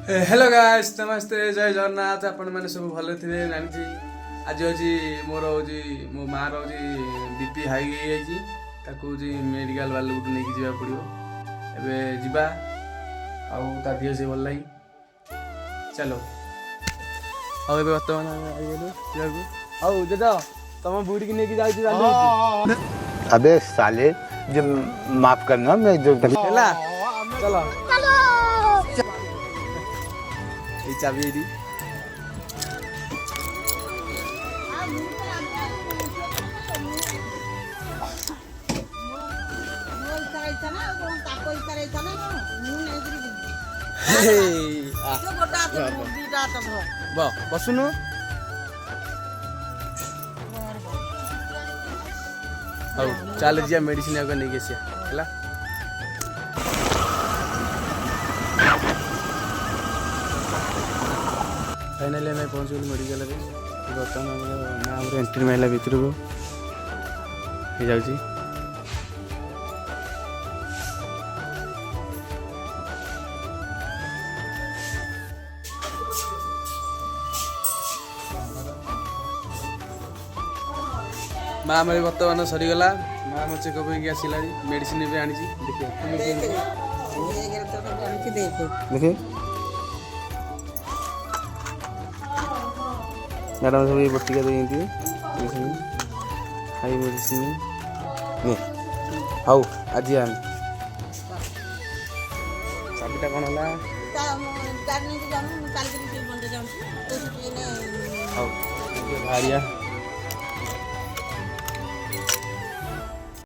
hello guys नमस्ते जय जगन्नाथ आपण मैंने सब भल थे जानी आज हूँ मोर हूँ मो माँ बीपी हाई हो मेडिकल वाले नहीं जावा पड़ो एवं जीवा आ दिह से भल नहीं चलो आउ बर्तमान तुम बुढ़ी की नहीं जाऊँ अबे साले जब माफ करना मैं जो चलो चाबी ये बसुन चल जी मेडिसिन आगे नहीं है फाइनाली आम पहुँच गलु मेडिकल बर्तमान माँ एंट्री मारला भितर को हो जाऊँ माँ मेरे बर्तमान सरीगला माँ मो चेकअप होगी आसला मेडिसिन भी आनी देखे मैडम सब ये बटिका देती हाई मेडिसिन हाउ आज आम चाबिटा कौन है हाउ बाहरिया